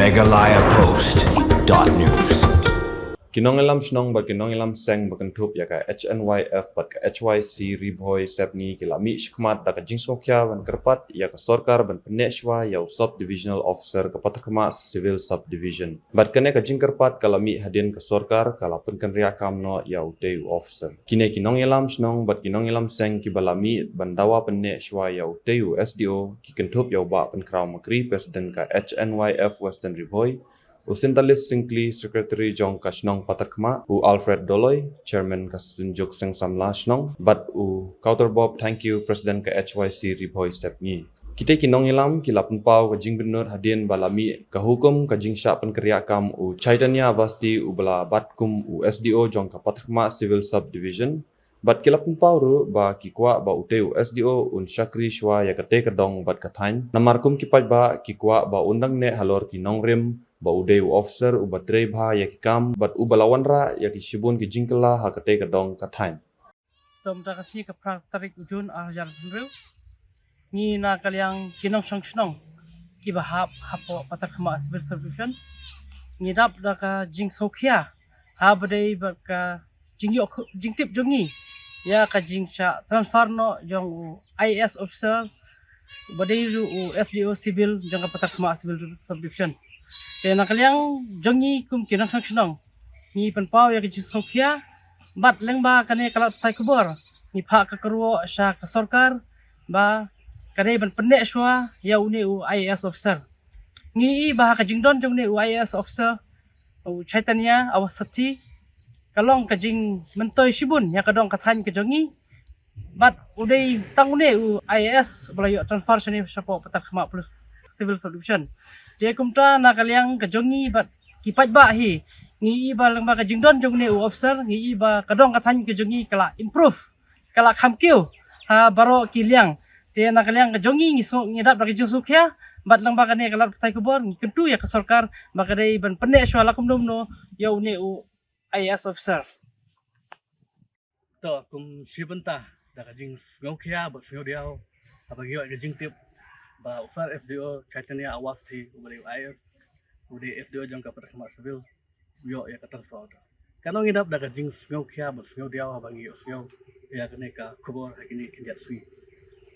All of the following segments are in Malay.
Meghalaya Post.news. Kinong ilam snong ba kinong ilam seng ba kantup ya ka HNYF bat ka HYC riboy sepni kilami shikmat da ka jingsokya ban kerpat ya ka sorkar ban peneshwa ya subdivisional officer ka patakma civil subdivision bat kane ka jingkerpat kalami hadin ka sorkar kalapun kan ria kamno ya uteu officer kine kinong ilam snong bat kinong ilam seng ki balami ban dawa peneshwa ya uteu SDO ki kantup ya ba pen kraw makri president ka HNYF Western Riboy Usintalis Singkli Secretary Jong Kashnong Patakma U Alfred Doloy Chairman Kasinjuk Seng Samla Shnong But U Kauter Bob thank you President ka HYC Riboy Sepni Kita kinong ilam kilapun pau ka jing benur hadin balami ka hukum ka jing sya pen kerja kam U Chaitanya Vasti U bala batkum U SDO Jong ka Patakma Civil Subdivision Bat kilapun pau ru ba kikwa ba uteu SDO un Shakri Shwa ya kate kadong bat kathain namarkum kipat ba kikwa ba undang ne halor kinong rim ba udeu officer u batrei bha ya kikam bat u balawan ra ya kisibun ki jingkela ha kate kadong kathain Tom takasi ka praktarik ujun ajar dulu ni na kaliang kinong song ki bahap hapo patak ma civil subdivision ni dap da ka jing sokhia ha badai ba ka jing yok jing tip jongi ya ka jing cha transfer no jong u IAS officer badai ru u SDO civil jong ka patak ma civil subdivision te na kaliang jongi kum kinong song ni penpau ya ka jing sokhia bat leng ba kane kalat tai kubur ni pha ka karuo sha ka sarkar ba kane ban penne shwa ya uni u IAS officer ni ba ka jingdon jong ni u IAS officer u Chaitanya Awasati kalong ka jing mentoy shibun ya kadong kathan ka jongi bat udai tang uni u IAS balayo transfer shani sapo patak khama plus civil subdivision dia kumta na kaliang ka jongi bat kipat ba hi ngi ba lang ba ka jingdon jong ni u officer ngi ba kadong kathan ka jongi kala improve kala khamkiu ha baro kiliang te na kaliang ka jongi ngi so ngi dap ka jing sukhya bat lang ba ka ne kala tai kubor ngi kentu ya ka sarkar ba ka dei ban penne shwala kum dum no ya uni u IAS officer to kum sibenta da ka jing ngokya ba sio diao apa gyo ka jing tip ba usar FDO Chaitanya Awasti ubari IAS udi FDO jong ka patak civil yo ya kata soda kanong idap daga jing sngau kya ba sngau diaw habangi sngau ya kene ka kubor hakini kinjat sui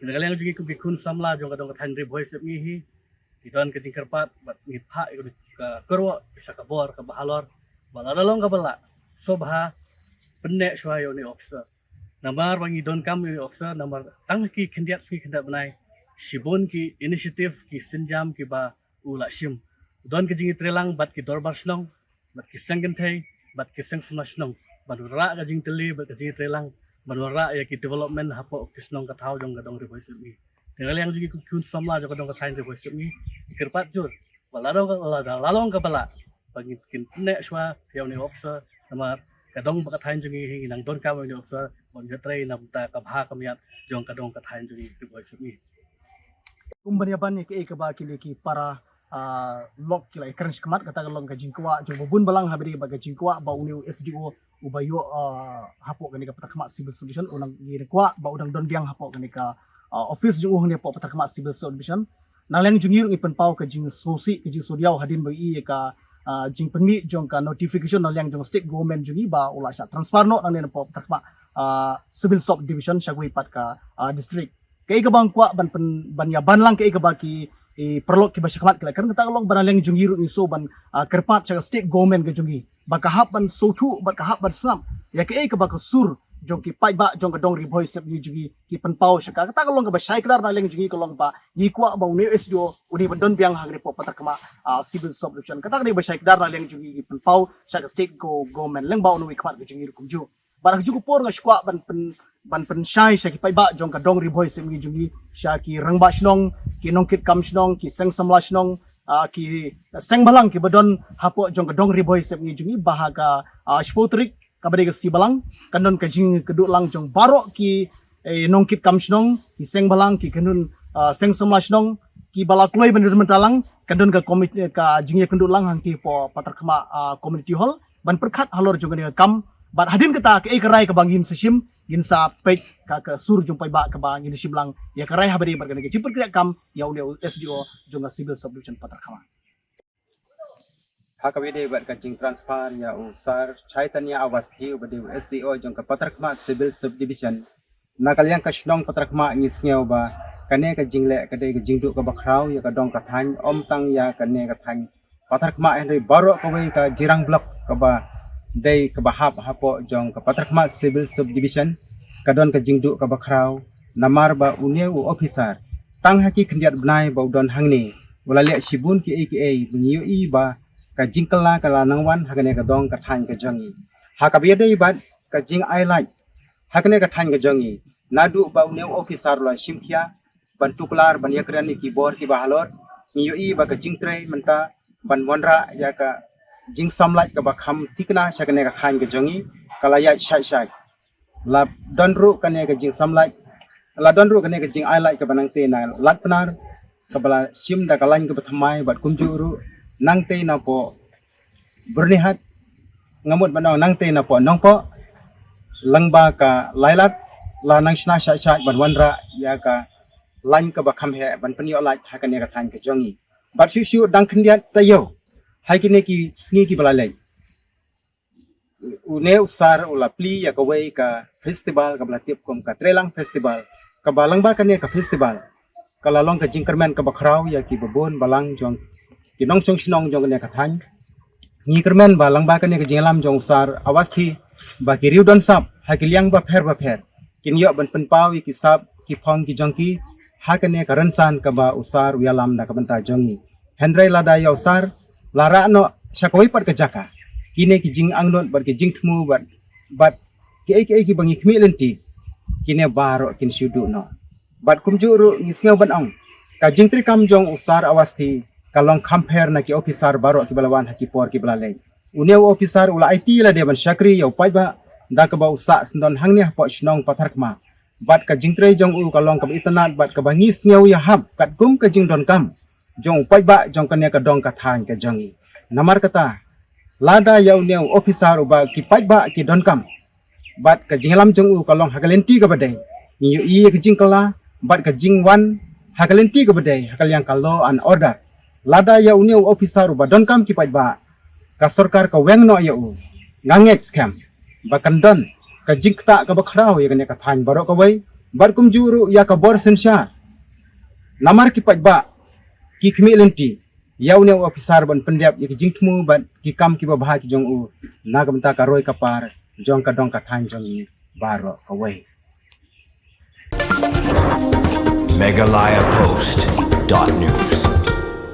daga yang jugi ku bikun samla jong kadong ka thandri voice mi hi idon ka jing kerpat bat mi pha ka kerwo bisa ka bor ka bahalor bala dalong ka bala sobha penne shwayo ni officer namar bangi don kam ni officer namar tang ki kinjat sui kinjat banai shibun ki initiative ki sinjam ki ba ula shim don ki jing trelang bat ki dorbar shlong bat kisang gentay bat kisang sunasnong banura ka jing teli bat ka jing trelang banura ya ki development hapo kisnong ka thaw jong gadong riboy sumi tengal yang jugi kun samla jong gadong ka thain riboy sumi kerpat jur baladong ka lalong ka bala bagi kin ne shwa yaw ni officer namar kadong ba ka thain jungi hinang don ka ni officer bon jetrei nam ta ka bha kamyat jong kadong ka thain jungi riboy sumi Kumbanya banyak ke ba kili ki para lok kila ikan sekemat kata kalong ka jingkwa jeng bubun balang habiri baga jingkwa ba uni SDO ubayo hapo kani ka patakma civil subdivision unang ngirkwa ba udang don biang hapo kani ka office jung uhni hapo patakma civil subdivision naleng jungir ipen pau ka jing sosi ka jing sodiaw hadin ba i ka jing permi jong ka notification naleng jong state government jungi ba ula sa transfer no nang hapo patakma civil subdivision syagwi pat ka district kay ka bang kwa ban yaban lang kay ka ba ki perlu ki basyakat kala kan kata long banaleng jungiru ni so ban kerpat sa state government ka jungi bakahap ban sotu bakahap ban sam ya kay ka ba ka sur jong ki pai ba jong ka dong riboy sep ni jungi ki panpau sa kata long ka ba sai klar naleng jungi ka long ba yi kwa ba uni SDO uni ban don biang hagre po patak kama civil subdivision kata ni ba sai klar naleng jungi ki panpau sa state government leng ba uni kmat ka jungi kum ju barang jugo por nga skwa ban pensyai sa kipai ba jong ka dong riboy sem gi jungi sya ki rangba shnong ki nongkit kam shnong ki seng samla shnong ki seng balang ki badon hapo jong ka dong riboy sem gi jungi bahaga spotrik ka badai ka si balang kanon ka jing keduk lang jong barok ki nongkit kam shnong ki seng balang ki kanun seng samla shnong ki balakloi ban mentalang kadon ka komit ka jingi kenduk lang hang ki po patarkama community hall ban perkhat halor jong ka kam bat hadin kata ke karai ka bangin seshim gin sa pek ka sur jumpai ba ka bang ini simlang ya karai habari bargan ke cipur kriak kam ya udah SDO jonga civil subdivision patar kama Hakawede bat kajing transfer ya usar Chaitanya Awasthi ubadi SDO jong ka Patrakma Civil Subdivision nakalyang ka shnong Patrakma ngisngeu ba kane ka jingle ka de jingdu ka bakrau ya ka dong ka than omtang ya kane ka than Patrakma henry baro ka wei ka jirang blok ka ba dei ka bahap hapo jong ka Patrakma Civil Subdivision ka don ka jingdu ka bakrau namar ba uneu officer tang haki khendiat bnai ba don hangni wala le shibun ki aka bunyu i ba ka jingkala kala nangwan hakane ka dong ka than ka jangi hakabiya dei bat ka jing highlight hakane ka than ka jangi nadu ba uneu officer la shimkhia bantuklar ban yakran ni keyboard ki bahalor niyo i ba ka jing tray menta ban monra ya ka jing samlat ka ba kham tikna sakane ka than ka jangi kala ya shai la donru kane ka jing samlat la donru kane ka jing highlight ka banang te na lat panar ka bala sim da kalan ka bathamai bat kumjuru nang te na po bernihat ngamut banau nang te na po nong po langba ka lailat la nang shna sha sha ban wanra ya ka lain ka bakham he ban pani olai hakane ka than ka jongi bat shu dang khndiat tayo haikine ki sngi ki balalai une usar ula pli ya ka wei ka festival ka blatip kom ka trelang festival ka balang ba kane ka festival kala long ka jingkerman ka bakrau ya ki babon balang jong kinong chong sinong jong ne kathan ni kermen ba lang ba ka ne ka jinglam jong sar awasthi ba ki riu don sap ha ki liang ba pher kin yo ban pen paw ki sap ki phong ki jong ki ha ka ne ka ransan ka ba usar wialam da ka banta jongi hendrai lada ya usar lara no sakoi pat ka jaka kine ki jing angnot ba ki jing thmu bat ki bangi khmi lenti kine baro kin syudu no bat kumjuru ngisngeu ban ong ka jing tri kam jong usar awasthi kalong compare na ki officer baro ki balawan haki por ki balalay uneu officer ula IT la deban syakri yau pai ba da ka ba usa sndon hangni po shnong patharkma bat ka jingtre jong u kalong ka itanat bat ka bangis ngeu ya hab kat gum ka jing don kam jong pai ba jong kane ka dong ka than ka jangi namar kata lada yau neu officer uba ki pai ba ki don kam bat ka jinglam jong u kalong hagalenti ka badai ni i ka jingkala bat ka jingwan hagalenti ka badai hakal yang ka law and order lada ya uneu officer ba don kam kipat ba ka sarkar ka weng no ya u ngangek scam ba kandon ka jingta ka bakrao ya kane ka than baro ka wai bar kum juru ya ka bor sensha namar kipat ba ki khmi lenti ya uneu officer ban pendiap ya ki jingtmu ban ki kam ki ba bha ki jong u na ka banta ka roi ka par jong ka dong ka than jong baro ka wai Meghalaya Post.news